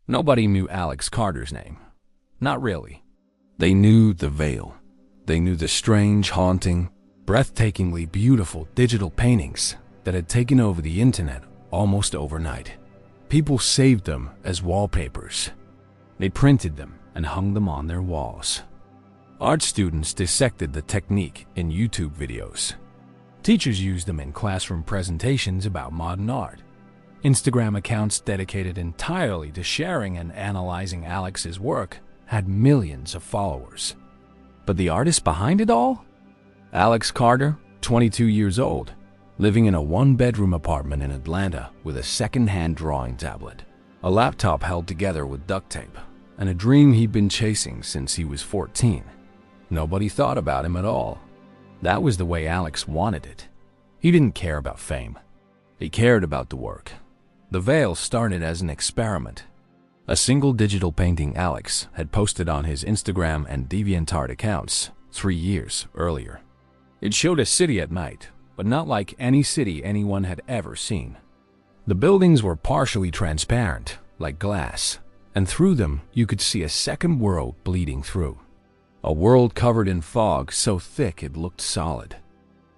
Nobody knew Alex Carter's name. Not really. They knew the Veil. They knew the strange, haunting, breathtakingly beautiful digital paintings that had taken over the internet almost overnight. People saved them as wallpapers. They printed them and hung them on their walls. Art students dissected the technique in YouTube videos. Teachers used them in classroom presentations about modern art. Instagram accounts dedicated entirely to sharing and analyzing Alex's work had millions of followers. But the artist behind it all? Alex Carter, 22 years old, living in a one-bedroom apartment in Atlanta with a second-hand drawing tablet, a laptop held together with duct tape, and a dream he'd been chasing since he was 14. Nobody thought about him at all. That was the way Alex wanted it. He didn't care about fame. He cared about the work. The Veil started as an experiment. A single digital painting Alex had posted on his Instagram and DeviantArt accounts 3 years earlier. It showed a city at night, but not like any city anyone had ever seen. The buildings were partially transparent, like glass, and through them you could see a second world bleeding through. A world covered in fog so thick it looked solid.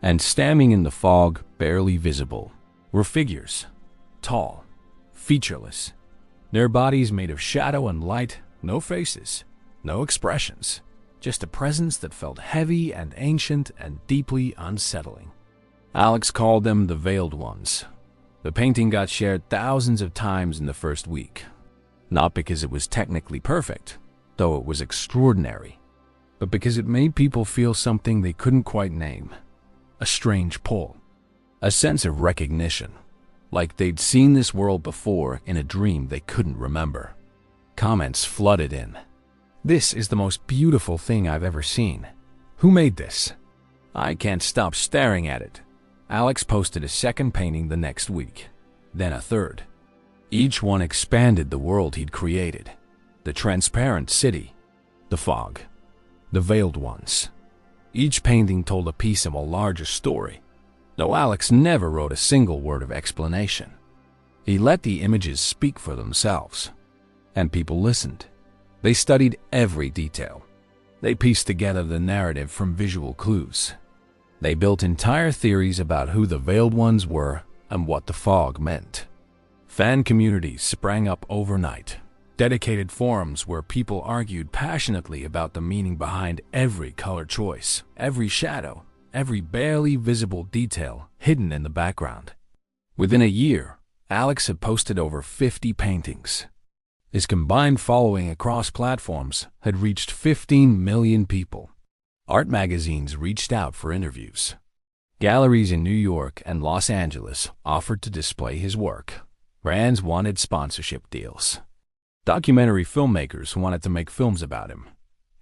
And standing in the fog, barely visible, were figures, tall, featureless, their bodies made of shadow and light, no faces, no expressions, just a presence that felt heavy and ancient and deeply unsettling. Alex called them the Veiled Ones. The painting got shared thousands of times in the first week, not because it was technically perfect, though it was extraordinary, but because it made people feel something they couldn't quite name. A strange pull, a sense of recognition, like they'd seen this world before in a dream they couldn't remember. Comments flooded in. "This is the most beautiful thing I've ever seen. Who made this? I can't stop staring at it." Alex posted a second painting the next week, then a third. Each one expanded the world he'd created. The transparent city, the fog, the veiled ones. Each painting told a piece of a larger story, though Alex never wrote a single word of explanation. He let the images speak for themselves, and people listened. They studied every detail. They pieced together the narrative from visual clues. They built entire theories about who the Veiled Ones were and what the fog meant. Fan communities sprang up overnight, dedicated forums where people argued passionately about the meaning behind every color choice, every shadow, every barely visible detail hidden in the background. Within a year, Alex had posted over 50 paintings. His combined following across platforms had reached 15 million people. Art magazines reached out for interviews. Galleries in New York and Los Angeles offered to display his work. Brands wanted sponsorship deals. Documentary filmmakers wanted to make films about him.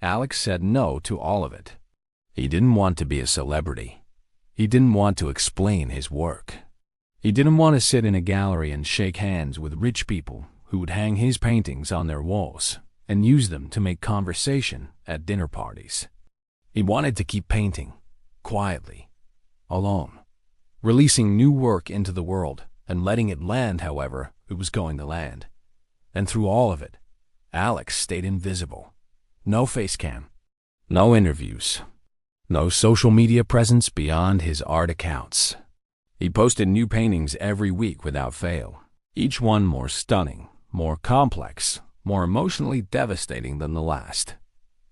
Alex said no to all of it. He didn't want to be a celebrity. He didn't want to explain his work. He didn't want to sit in a gallery and shake hands with rich people who would hang his paintings on their walls and use them to make conversation at dinner parties. He wanted to keep painting, quietly, alone, releasing new work into the world and letting it land however it was going to land. And through all of it, Alex stayed invisible. No face cam, no interviews, no social media presence beyond his art accounts. He posted new paintings every week without fail, each one more stunning, more complex, more emotionally devastating than the last.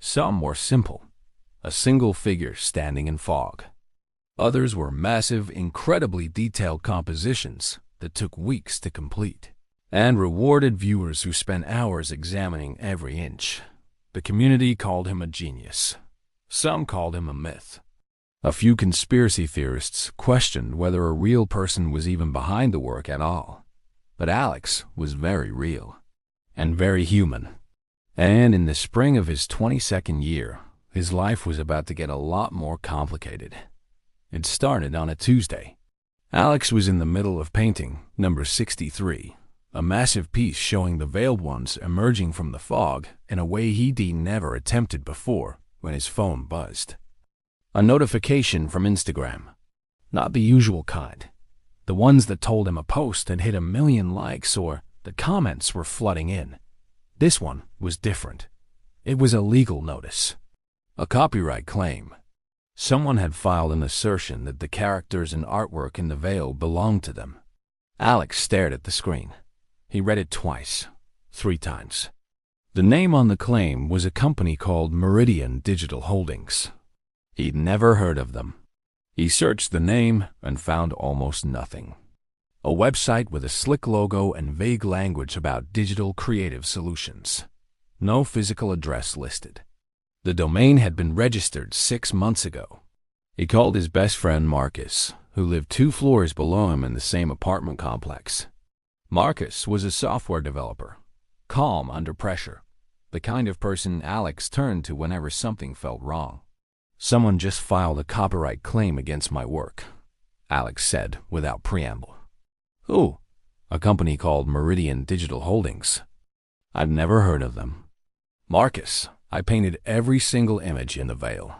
Some were simple, a single figure standing in fog. Others were massive, incredibly detailed compositions that took weeks to complete, and rewarded viewers who spent hours examining every inch. The community called him a genius. Some called him a myth. A few conspiracy theorists questioned whether a real person was even behind the work at all. But Alex was very real and very human. And in the spring of his 22nd year, his life was about to get a lot more complicated. It started on a Tuesday. Alex was in the middle of painting number 63, a massive piece showing the Veiled Ones emerging from the fog in a way he'd never attempted before when his phone buzzed. A notification from Instagram. Not the usual kind. The ones that told him a post had hit 1 million likes or the comments were flooding in. This one was different. It was a legal notice, a copyright claim. Someone had filed an assertion that the characters and artwork in the veil belonged to them. Alex stared at the screen. He read it twice, 3 times. The name on the claim was a company called Meridian Digital Holdings. He'd never heard of them. He searched the name and found almost nothing. A website with a slick logo and vague language about digital creative solutions. No physical address listed. The domain had been registered 6 months ago. He called his best friend Marcus, who lived 2 floors below him in the same apartment complex. Marcus was a software developer, calm under pressure, the kind of person Alex turned to whenever something felt wrong. "Someone just filed a copyright claim against my work," Alex said without preamble. "Who?" "A company called Meridian Digital Holdings. I've never heard of them." "Marcus, I painted every single image in the veil,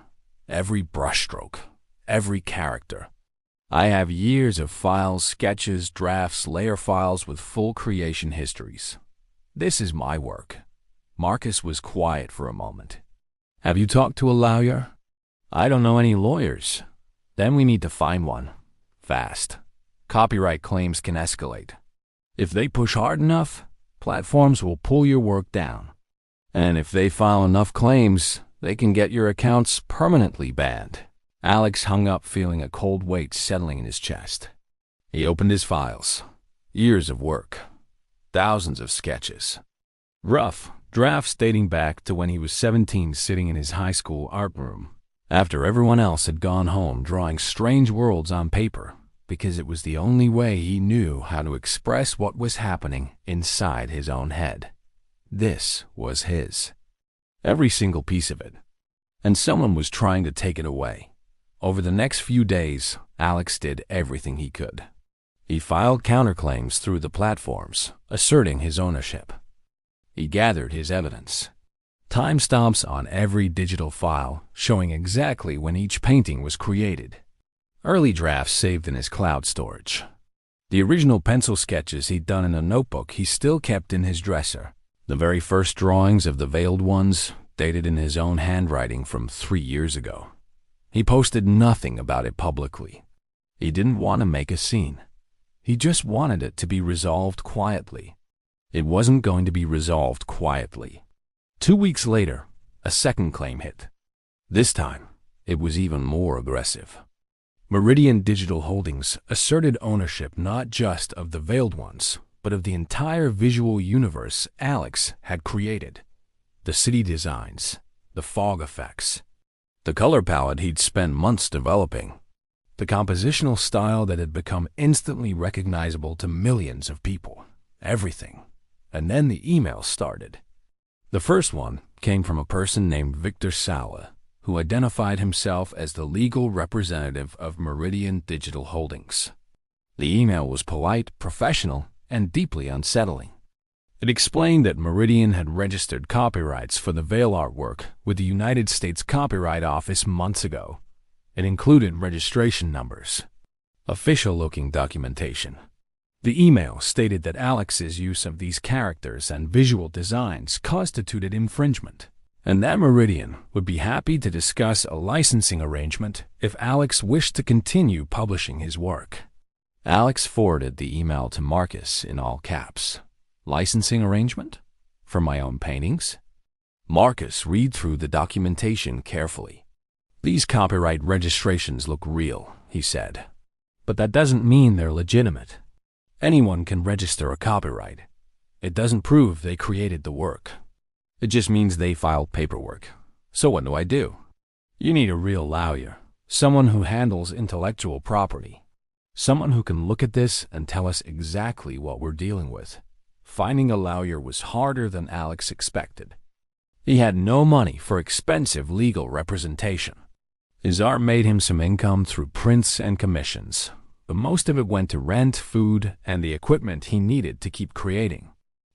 every brushstroke, every character. I have years of files, sketches, drafts, layer files with full creation histories. This is my work." Marcus was quiet for a moment. "Have you talked to a lawyer?" "I don't know any lawyers." "Then we need to find one. Fast. Copyright claims can escalate. If they push hard enough, platforms will pull your work down. And if they file enough claims, they can get your accounts permanently banned." Alex hung up, feeling a cold weight settling in his chest. He opened his files. Years of work. Thousands of sketches. Rough drafts dating back to when he was 17, sitting in his high school art room, after everyone else had gone home, drawing strange worlds on paper, because it was the only way he knew how to express what was happening inside his own head. This was his. Every single piece of it. And someone was trying to take it away. Over the next few days, Alex did everything he could. He filed counterclaims through the platforms, asserting his ownership. He gathered his evidence. Timestamps on every digital file, showing exactly when each painting was created. Early drafts saved in his cloud storage. The original pencil sketches he'd done in a notebook he still kept in his dresser. The very first drawings of the veiled ones, dated in his own handwriting from 3 years ago. He posted nothing about it publicly. He didn't want to make a scene. He just wanted it to be resolved quietly. It wasn't going to be resolved quietly. 2 weeks later, a second claim hit. This time, it was even more aggressive. Meridian Digital Holdings asserted ownership not just of the veiled ones, but of the entire visual universe Alex had created. The city designs, the fog effects, the color palette he'd spent months developing, the compositional style that had become instantly recognizable to millions of people. Everything. And then the emails started. The first one came from a person named Victor Sala, who identified himself as the legal representative of Meridian Digital Holdings. The email was polite, professional, and deeply unsettling. It explained that Meridian had registered copyrights for the veil artwork with the United States Copyright Office months ago. It included registration numbers, official-looking documentation. The email stated that Alex's use of these characters and visual designs constituted infringement, and that Meridian would be happy to discuss a licensing arrangement if Alex wished to continue publishing his work. Alex forwarded the email to Marcus in all caps. "Licensing arrangement? For my own paintings?" Marcus read through the documentation carefully. "These copyright registrations look real," he said. "But that doesn't mean they're legitimate. Anyone can register a copyright. It doesn't prove they created the work. It just means they filed paperwork. So what do I do?" "You need a real lawyer, someone who handles intellectual property. Someone who can look at this and tell us exactly what we're dealing with." Finding a lawyer was harder than Alex expected. He had no money for expensive legal representation. His art made him some income through prints and commissions, but most of it went to rent, food, and the equipment he needed to keep creating.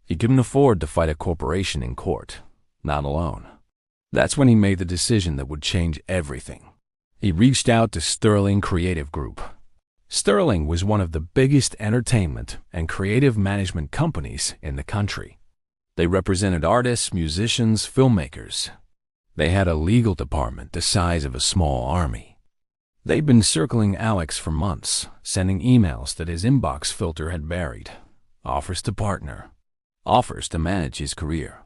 He couldn't afford to fight a corporation in court, not alone. That's when he made the decision that would change everything. He reached out to Sterling Creative Group. Sterling was one of the biggest entertainment and creative management companies in the country. They represented artists, musicians, filmmakers. They had a legal department the size of a small army. They'd been circling Alex for months, sending emails that his inbox filter had buried. Offers to partner. Offers to manage his career.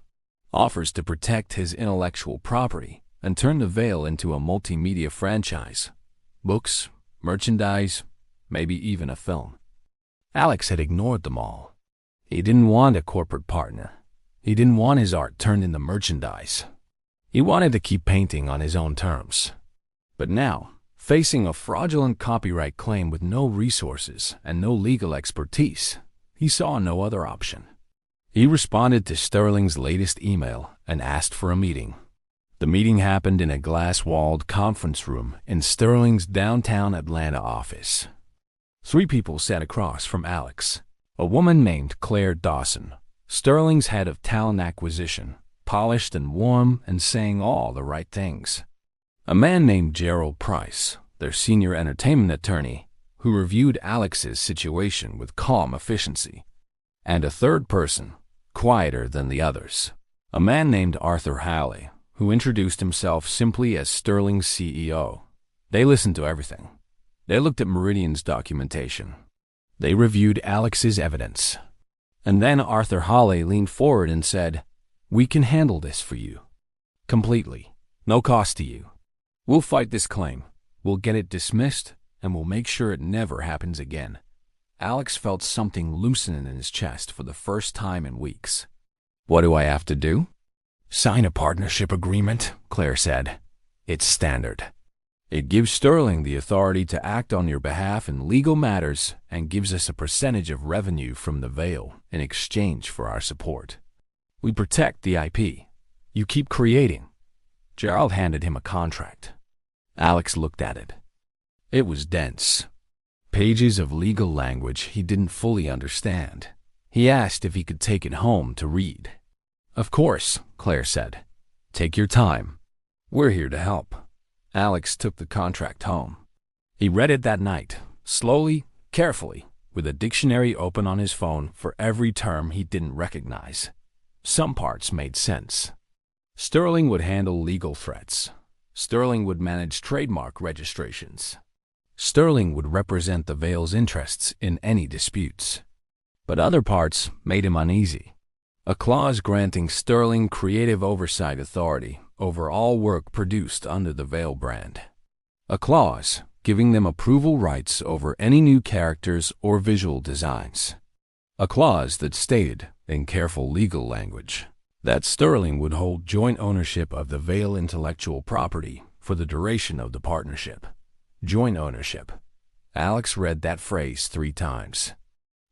Offers to protect his intellectual property and turn the Veil into a multimedia franchise. Books, merchandise, maybe even a film. Alex had ignored them all. He didn't want a corporate partner. He didn't want his art turned into merchandise. He wanted to keep painting on his own terms. But now, facing a fraudulent copyright claim with no resources and no legal expertise, he saw no other option. He responded to Sterling's latest email and asked for a meeting. The meeting happened in a glass-walled conference room in Sterling's downtown Atlanta office. 3 people sat across from Alex. A woman named Claire Dawson, Sterling's head of talent acquisition, polished and warm and saying all the right things. A man named Gerald Price, their senior entertainment attorney, who reviewed Alex's situation with calm efficiency. And a third person, quieter than the others, a man named Arthur Halley, who introduced himself simply as Sterling's CEO. They listened to everything. They looked at Meridian's documentation. They reviewed Alex's evidence. And then Arthur Halley leaned forward and said, "We can handle this for you. Completely. No cost to you. We'll fight this claim. We'll get it dismissed, and we'll make sure it never happens again." Alex felt something loosen in his chest for the first time in weeks. "What do I have to do?" "Sign a partnership agreement," Claire said. "It's standard. It gives Sterling the authority to act on your behalf in legal matters and gives us a percentage of revenue from the Veil in exchange for our support. We protect the IP. You keep creating." Gerald handed him a contract. Alex looked at it. It was dense. Pages of legal language he didn't fully understand. He asked if he could take it home to read. "Of course," Claire said. "Take your time. We're here to help." Alex took the contract home. He read it that night, slowly, carefully, with a dictionary open on his phone for every term he didn't recognize. Some parts made sense. Sterling would handle legal threats. Sterling would manage trademark registrations. Sterling would represent the Veil's interests in any disputes. But other parts made him uneasy. A clause granting Sterling creative oversight authority over all work produced under the Veil brand. A clause giving them approval rights over any new characters or visual designs. A clause that stated, in careful legal language, that Sterling would hold joint ownership of the Veil intellectual property for the duration of the partnership. Joint ownership. Alex read that phrase 3 times.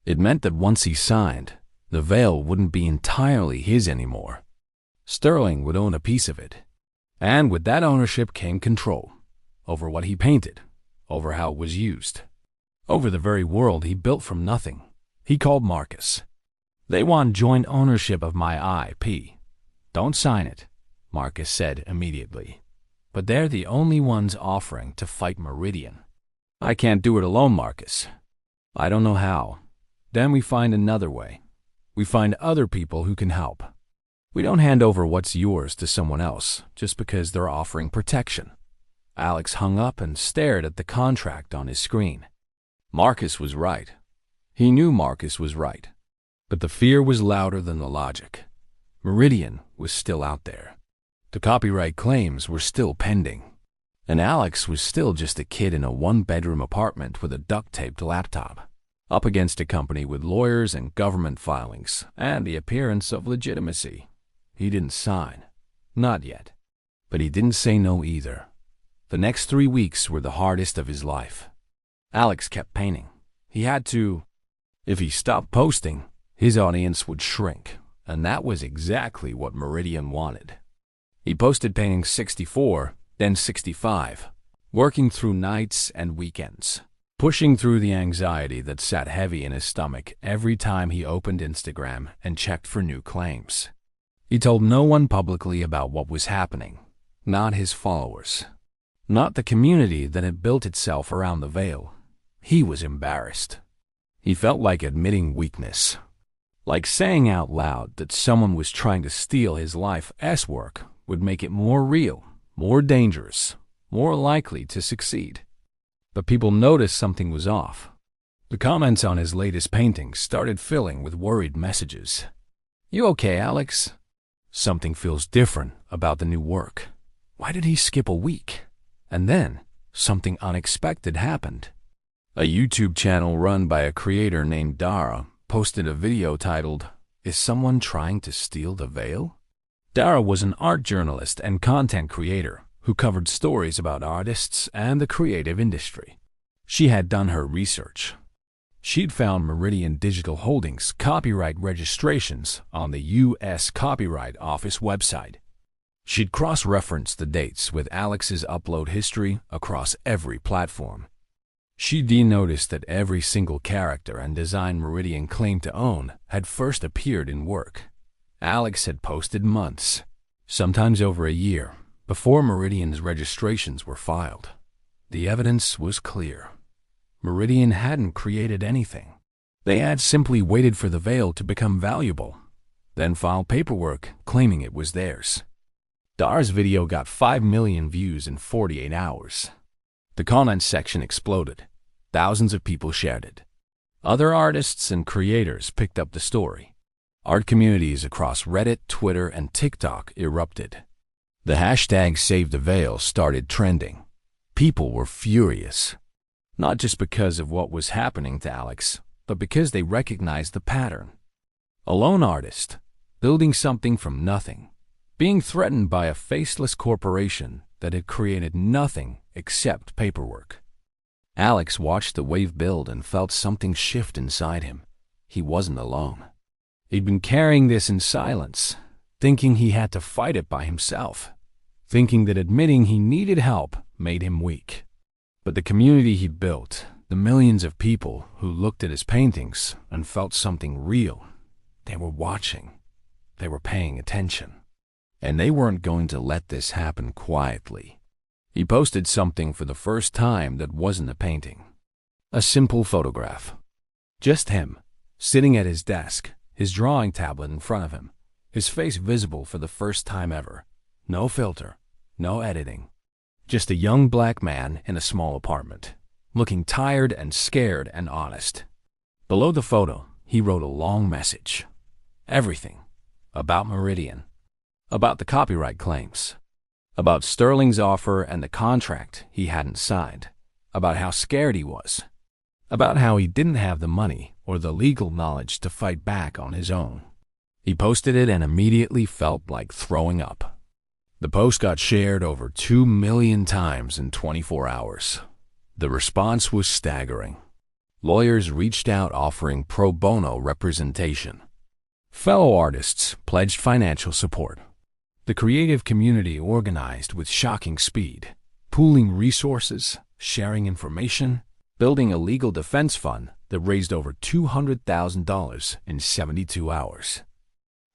It meant that once he signed, the Veil wouldn't be entirely his anymore. Sterling would own a piece of it. And with that ownership came control over what he painted, over how it was used, over the very world he built from nothing. He called Marcus. "They want joint ownership of my IP. Don't sign it," Marcus said immediately. "But they're the only ones offering to fight Meridian." "I can't do it alone, Marcus." "I don't know how." "Then we find another way. We find other people who can help. We don't hand over what's yours to someone else just because they're offering protection." Alex hung up and stared at the contract on his screen. Marcus was right. He knew Marcus was right. But the fear was louder than the logic. Meridian was still out there. The copyright claims were still pending. And Alex was still just a kid in a 1-bedroom apartment with a duct-taped laptop, up against a company with lawyers and government filings and the appearance of legitimacy. He didn't sign. Not yet. But he didn't say no either. The next 3 weeks were the hardest of his life. Alex kept painting. He had to. If he stopped posting, his audience would shrink, and that was exactly what Meridian wanted. He posted painting 64, then 65, working through nights and weekends, pushing through the anxiety that sat heavy in his stomach every time he opened Instagram and checked for new claims. He told no one publicly about what was happening, not his followers, not the community that had built itself around the Veil. He was embarrassed. He felt like admitting weakness. Like saying out loud that someone was trying to steal his life's work would make it more real, more dangerous, more likely to succeed. But people noticed something was off. The comments on his latest paintings started filling with worried messages. "You okay, Alex? Something feels different about the new work. Why did he skip a week?" And then, something unexpected happened. A YouTube channel run by a creator named Dara posted a video titled, "Is Someone Trying to Steal the Veil?" Dara was an art journalist and content creator who covered stories about artists and the creative industry. She had done her research. She'd found Meridian Digital Holdings' copyright registrations on the U.S. Copyright Office website. She'd cross-referenced the dates with Alex's upload history across every platform. She'd noticed that every single character and design Meridian claimed to own had first appeared in work Alex had posted months, sometimes over a year, before Meridian's registrations were filed. The evidence was clear. Meridian hadn't created anything. They had simply waited for the veil to become valuable, then filed paperwork claiming it was theirs. Dara's video got 5 million views in 48 hours. The comment section exploded. Thousands of people shared it. Other artists and creators picked up the story. Art communities across Reddit, Twitter, and TikTok erupted. The hashtag #SaveTheVeil started trending. People were furious. Not just because of what was happening to Alex, but because they recognized the pattern. A lone artist, building something from nothing, being threatened by a faceless corporation that had created nothing except paperwork. Alex watched the wave build and felt something shift inside him. He wasn't alone. He'd been carrying this in silence, thinking he had to fight it by himself, thinking that admitting he needed help made him weak. But the community he built, the millions of people who looked at his paintings and felt something real, they were watching. They were paying attention. And they weren't going to let this happen quietly. He posted something for the first time that wasn't a painting. A simple photograph. Just him, sitting at his desk, his drawing tablet in front of him, his face visible for the first time ever. No filter, no editing. Just a young black man in a small apartment, looking tired and scared and honest. Below the photo, he wrote a long message. Everything. About Meridian. About the copyright claims. About Sterling's offer and the contract he hadn't signed. About how scared he was. About how he didn't have the money or the legal knowledge to fight back on his own. He posted it and immediately felt like throwing up. The post got shared over 2 million times in 24 hours. The response was staggering. Lawyers reached out offering pro bono representation. Fellow artists pledged financial support. The creative community organized with shocking speed, pooling resources, sharing information, building a legal defense fund that raised over $200,000 in 72 hours.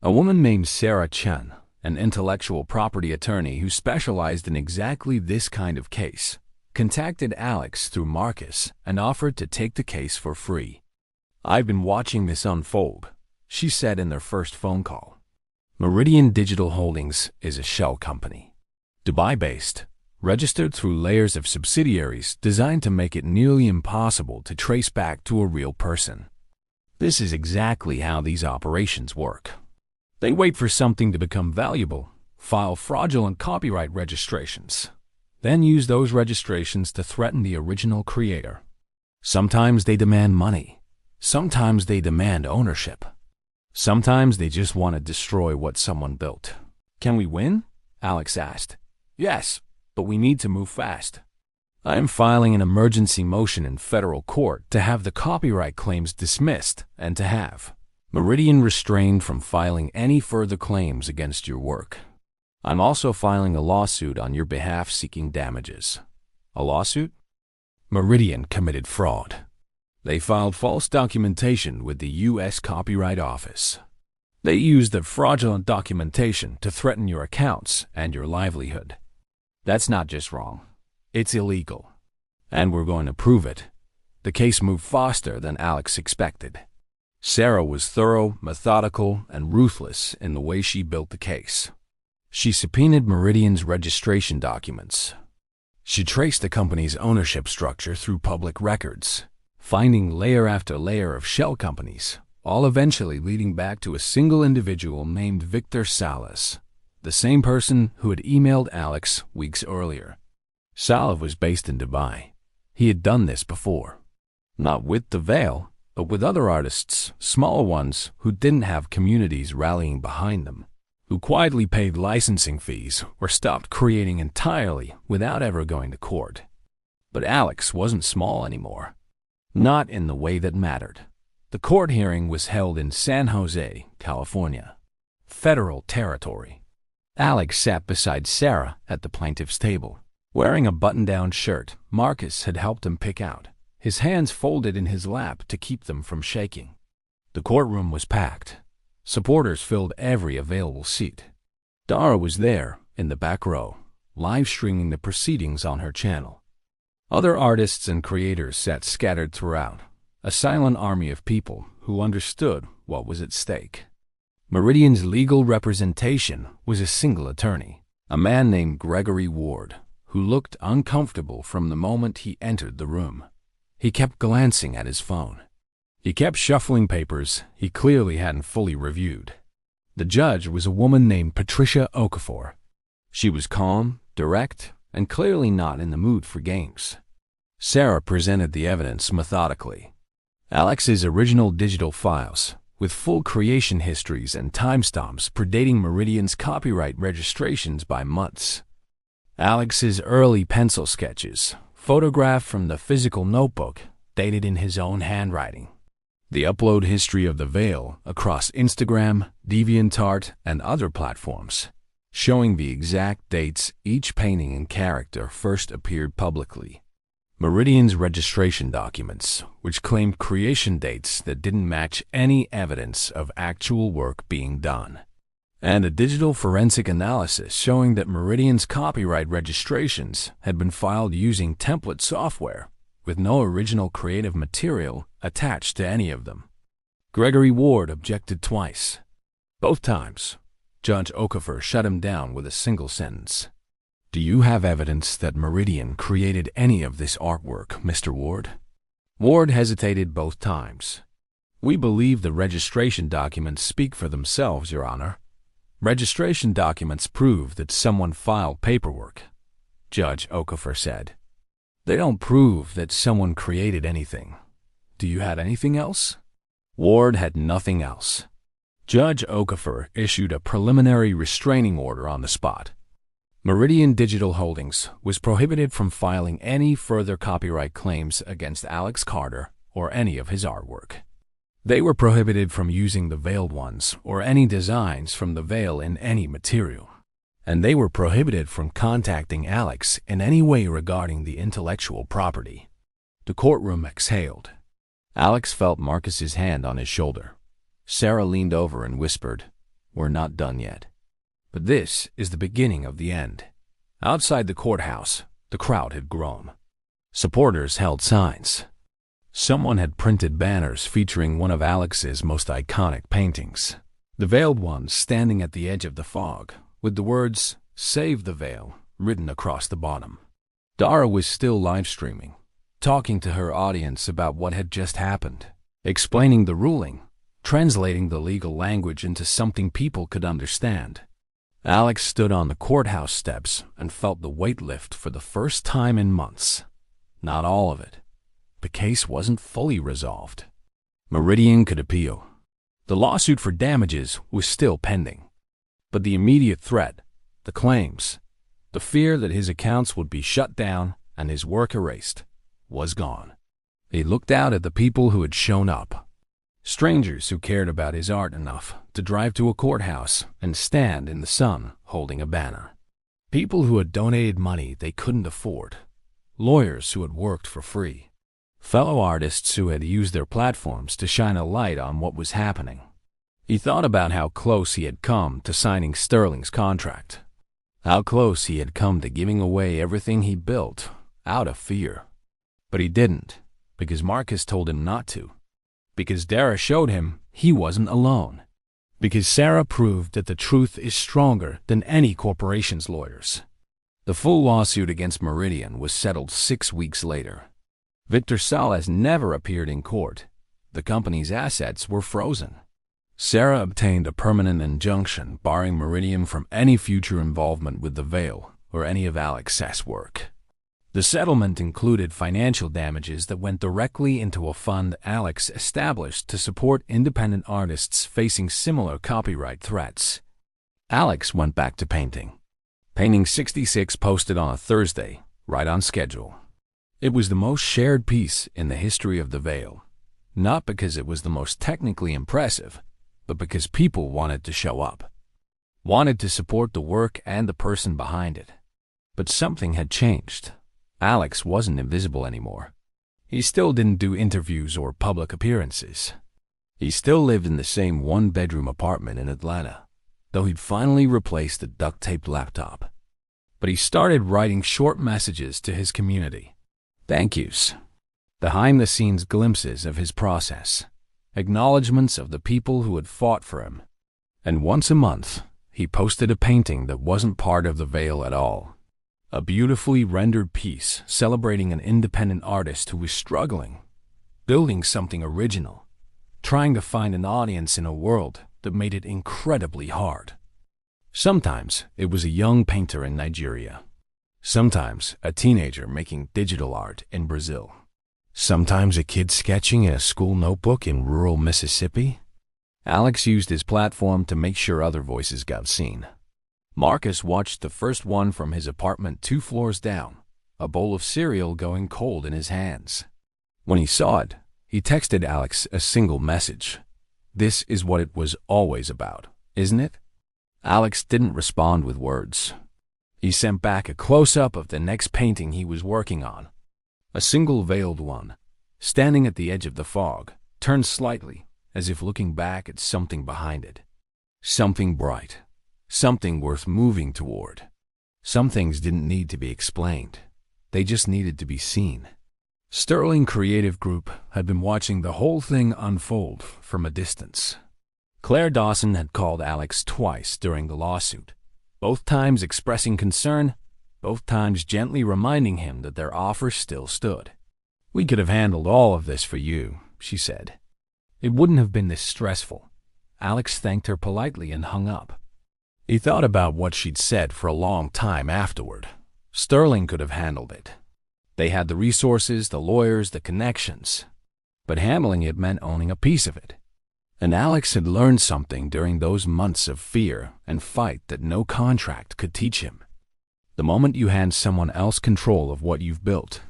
A woman named Sarah Chen, an intellectual property attorney who specialized in exactly this kind of case, contacted Alex through Marcus and offered to take the case for free. "I've been watching this unfold," she said in their first phone call. Meridian Digital Holdings is a shell company. Dubai-based, registered through layers of subsidiaries designed to make it nearly impossible to trace back to a real person. This is exactly how these operations work. They wait for something to become valuable, file fraudulent copyright registrations, then use those registrations to threaten the original creator. Sometimes they demand money. Sometimes they demand ownership. Sometimes they just want to destroy what someone built. "Can we win?" Alex asked. "Yes, but we need to move fast. I am filing an emergency motion in federal court to have the copyright claims dismissed and to have Meridian restrained from filing any further claims against your work. I'm also filing a lawsuit on your behalf seeking damages." A lawsuit? Meridian committed fraud. They filed false documentation with the U.S. Copyright Office. They used the fraudulent documentation to threaten your accounts and your livelihood. That's not just wrong. It's illegal. And we're going to prove it. The case moved faster than Alex expected. Sarah was thorough, methodical, and ruthless in the way she built the case. She subpoenaed Meridian's registration documents. She traced the company's ownership structure through public records, finding layer after layer of shell companies, all eventually leading back to a single individual named Victor Salas, the same person who had emailed Alex weeks earlier. Salas was based in Dubai. He had done this before. Not with The Veil, but with other artists, smaller ones who didn't have communities rallying behind them, who quietly paid licensing fees or stopped creating entirely without ever going to court. But Alex wasn't small anymore. Not in the way that mattered. The court hearing was held in San Jose, California, federal territory. Alex sat beside Sarah at the plaintiff's table, wearing a button-down shirt Marcus had helped him pick out, his hands folded in his lap to keep them from shaking. The courtroom was packed. Supporters filled every available seat. Dara was there, in the back row, live-streaming the proceedings on her channel. Other artists and creators sat scattered throughout, a silent army of people who understood what was at stake. Meridian's legal representation was a single attorney, a man named Gregory Ward, who looked uncomfortable from the moment he entered the room. He kept glancing at his phone. He kept shuffling papers he clearly hadn't fully reviewed. The judge was a woman named Patricia Okafor. She was calm, direct, and clearly not in the mood for games. Sarah presented the evidence methodically. Alex's original digital files, with full creation histories and timestamps predating Meridian's copyright registrations by months. Alex's early pencil sketches, photographed from the physical notebook, dated in his own handwriting. The upload history of The Veil across Instagram, DeviantArt, and other platforms, showing the exact dates each painting and character first appeared publicly. Meridian's registration documents, which claimed creation dates that didn't match any evidence of actual work being done. And a digital forensic analysis showing that Meridian's copyright registrations had been filed using template software, with no original creative material attached to any of them. Gregory Ward objected twice. Both times, Judge Okafor shut him down with a single sentence. "Do you have evidence that Meridian created any of this artwork, Mr. Ward?" Ward hesitated both times. "We believe the registration documents speak for themselves, Your Honor. Registration documents prove that someone filed paperwork," Judge Okafor said. "They don't prove that someone created anything. Do you have anything else?" Ward had nothing else. Judge Okafor issued a preliminary restraining order on the spot. Meridian Digital Holdings was prohibited from filing any further copyright claims against Alex Carter or any of his artwork. They were prohibited from using the veiled ones or any designs from the veil in any material. And they were prohibited from contacting Alex in any way regarding the intellectual property. The courtroom exhaled. Alex felt Marcus's hand on his shoulder. Sarah leaned over and whispered, "We're not done yet. But this is the beginning of the end." Outside the courthouse, the crowd had grown. Supporters held signs. Someone had printed banners featuring one of Alex's most iconic paintings, the veiled one standing at the edge of the fog, with the words, "Save the Veil," written across the bottom. Dara was still live-streaming, talking to her audience about what had just happened, explaining the ruling, translating the legal language into something people could understand. Alex stood on the courthouse steps and felt the weight lift for the first time in months. Not all of it. The case wasn't fully resolved. Meridian could appeal. The lawsuit for damages was still pending. But the immediate threat, the claims, the fear that his accounts would be shut down and his work erased, was gone. He looked out at the people who had shown up. Strangers who cared about his art enough to drive to a courthouse and stand in the sun holding a banner. People who had donated money they couldn't afford. Lawyers who had worked for free. Fellow artists who had used their platforms to shine a light on what was happening. He thought about how close he had come to signing Sterling's contract. How close he had come to giving away everything he built out of fear. But he didn't, because Marcus told him not to. Because Dara showed him he wasn't alone. Because Sarah proved that the truth is stronger than any corporation's lawyers. The full lawsuit against Meridian was settled 6 weeks later. Victor Salas never appeared in court. The company's assets were frozen. Sarah obtained a permanent injunction barring Meridian from any future involvement with the Veil or any of Alex's work. The settlement included financial damages that went directly into a fund Alex established to support independent artists facing similar copyright threats. Alex went back to painting. Painting 66 posted on a Thursday, right on schedule. It was the most shared piece in the history of the Veil, not because it was the most technically impressive, but because people wanted to show up, wanted to support the work and the person behind it. But something had changed. Alex wasn't invisible anymore. He still didn't do interviews or public appearances. He still lived in the same one-bedroom apartment in Atlanta, though he'd finally replaced the duct-taped laptop. But he started writing short messages to his community. Thank yous. Behind-the-scenes glimpses of his process. Acknowledgments of the people who had fought for him. And once a month, he posted a painting that wasn't part of the Veil at all. A beautifully rendered piece celebrating an independent artist who was struggling, building something original, trying to find an audience in a world that made it incredibly hard. Sometimes it was a young painter in Nigeria. Sometimes a teenager making digital art in Brazil. Sometimes a kid sketching in a school notebook in rural Mississippi. Alex used his platform to make sure other voices got seen. Marcus watched the first one from his apartment 2 floors down, a bowl of cereal going cold in his hands. When he saw it, he texted Alex a single message. This is what it was always about, isn't it? Alex didn't respond with words. He sent back a close-up of the next painting he was working on. A single veiled one, standing at the edge of the fog, turned slightly, as if looking back at something behind it. Something bright. Something worth moving toward. Some things didn't need to be explained. They just needed to be seen. Sterling Creative Group had been watching the whole thing unfold from a distance. Claire Dawson had called Alex twice during the lawsuit, both times expressing concern, both times gently reminding him that their offer still stood. "We could have handled all of this for you," she said. "It wouldn't have been this stressful." Alex thanked her politely and hung up. He thought about what she'd said for a long time afterward. Sterling could have handled it. They had the resources, the lawyers, the connections. But handling it meant owning a piece of it. And Alex had learned something during those months of fear and fight that no contract could teach him. The moment you hand someone else control of what you've built,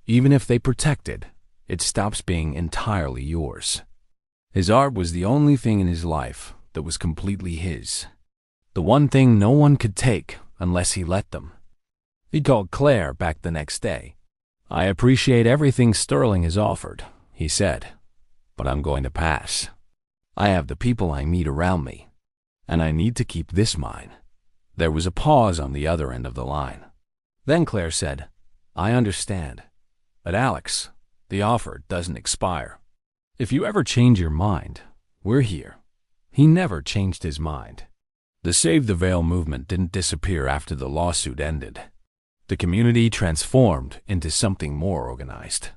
even if they protect it, it stops being entirely yours. His art was the only thing in his life that was completely his. The one thing no one could take unless he let them. He called Claire back the next day. "I appreciate everything Sterling has offered," he said, "but I'm going to pass. I have the people I meet around me, and I need to keep this mine." There was a pause on the other end of the line. Then Claire said, "I understand. But Alex, the offer doesn't expire. If you ever change your mind, we're here." He never changed his mind. The Save the Veil movement didn't disappear after the lawsuit ended. The community transformed into something more organized.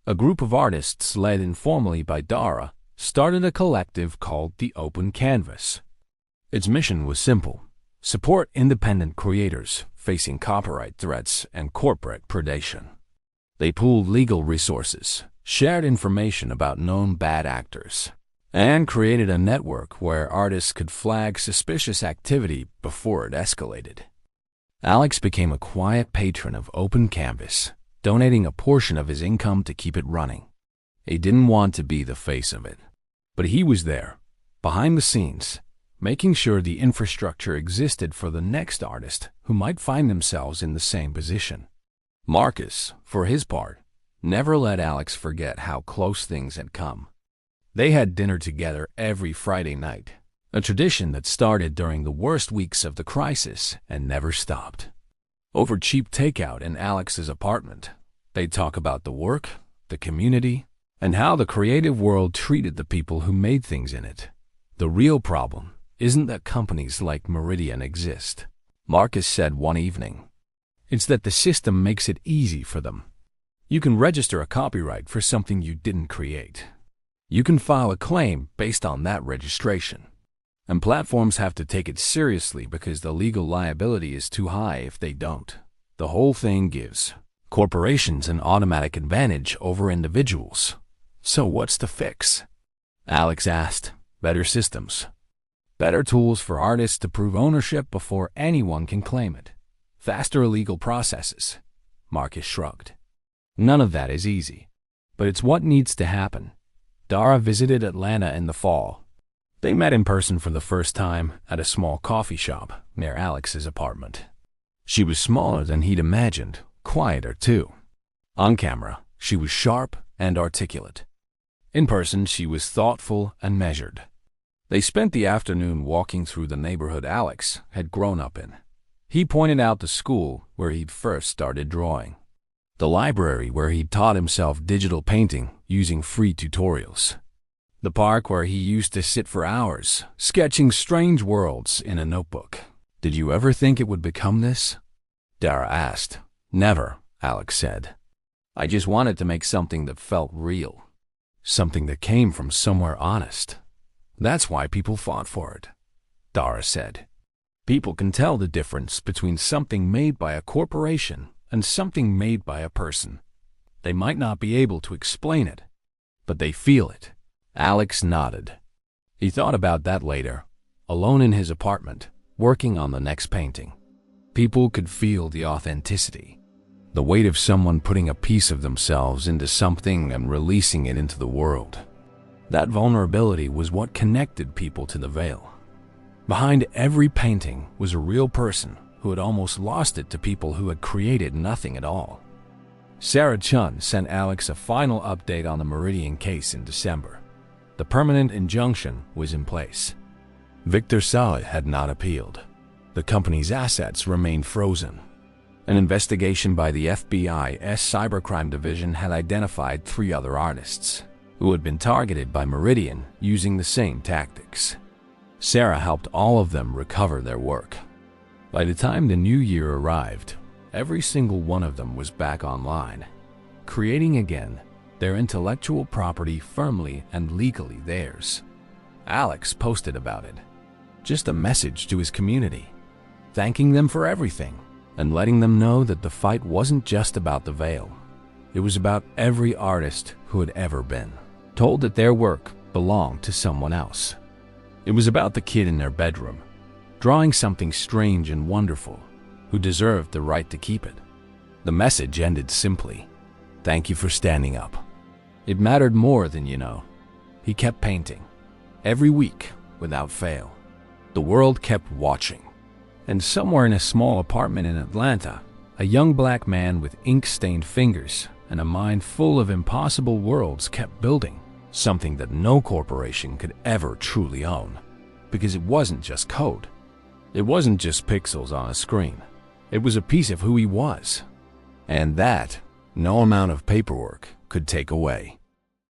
A group of artists led informally by Dara started a collective called the Open Canvas. Its mission was simple: support independent creators facing copyright threats and corporate predation. They pooled legal resources, shared information about known bad actors, and created a network where artists could flag suspicious activity before it escalated. Alex became a quiet patron of Open Canvas, donating a portion of his income to keep it running. He didn't want to be the face of it, but he was there, behind the scenes, making sure the infrastructure existed for the next artist who might find themselves in the same position. Marcus, for his part, never let Alex forget how close things had come. They had dinner together every Friday night, a tradition that started during the worst weeks of the crisis and never stopped. Over cheap takeout in Alex's apartment, they'd talk about the work, the community, and how the creative world treated the people who made things in it. The real problem isn't that companies like Meridian exist, Marcus said one evening. It's that the system makes it easy for them. You can register a copyright for something you didn't create. You can file a claim based on that registration. And platforms have to take it seriously because the legal liability is too high if they don't. The whole thing gives corporations an automatic advantage over individuals. So what's the fix? Alex asked. Better systems. Better tools for artists to prove ownership before anyone can claim it. Faster legal processes. Marcus shrugged. None of that is easy, but it's what needs to happen. Dara visited Atlanta in the fall. They met in person for the first time at a small coffee shop near Alex's apartment. She was smaller than he'd imagined, quieter too. On camera, she was sharp and articulate. In person, she was thoughtful and measured. They spent the afternoon walking through the neighborhood Alex had grown up in. He pointed out the school where he'd first started drawing, the library where he'd taught himself digital painting using free tutorials, the park where he used to sit for hours, sketching strange worlds in a notebook. Did you ever think it would become this? Dara asked. Never, Alex said. I just wanted to make something that felt real, something that came from somewhere honest. That's why people fought for it, Dara said. People can tell the difference between something made by a corporation and something made by a person. They might not be able to explain it, but they feel it. Alex nodded. He thought about that later, alone in his apartment, working on the next painting. People could feel the authenticity, the weight of someone putting a piece of themselves into something and releasing it into the world. That vulnerability was what connected people to the Veil. Behind every painting was a real person who had almost lost it to people who had created nothing at all. Sarah Chun sent Alex a final update on the Meridian case in December. The permanent injunction was in place. Victor Saleh had not appealed. The company's assets remained frozen. An investigation by the FBI's Cybercrime Division had identified 3 other artists who had been targeted by Meridian using the same tactics. Sarah helped all of them recover their work. By the time the new year arrived, every single one of them was back online, creating again, their intellectual property firmly and legally theirs. Alex posted about it, just a message to his community, thanking them for everything and letting them know that the fight wasn't just about the Veil. It was about every artist who had ever been told that their work belonged to someone else. It was about the kid in their bedroom, drawing something strange and wonderful, who deserved the right to keep it. The message ended simply, "Thank you for standing up." It mattered more than you know. He kept painting, every week, without fail. The world kept watching. And somewhere in a small apartment in Atlanta, a young black man with ink-stained fingers and a mind full of impossible worlds kept building something that no corporation could ever truly own. Because it wasn't just code. It wasn't just pixels on a screen. It was a piece of who he was. And that, no amount of paperwork could take away.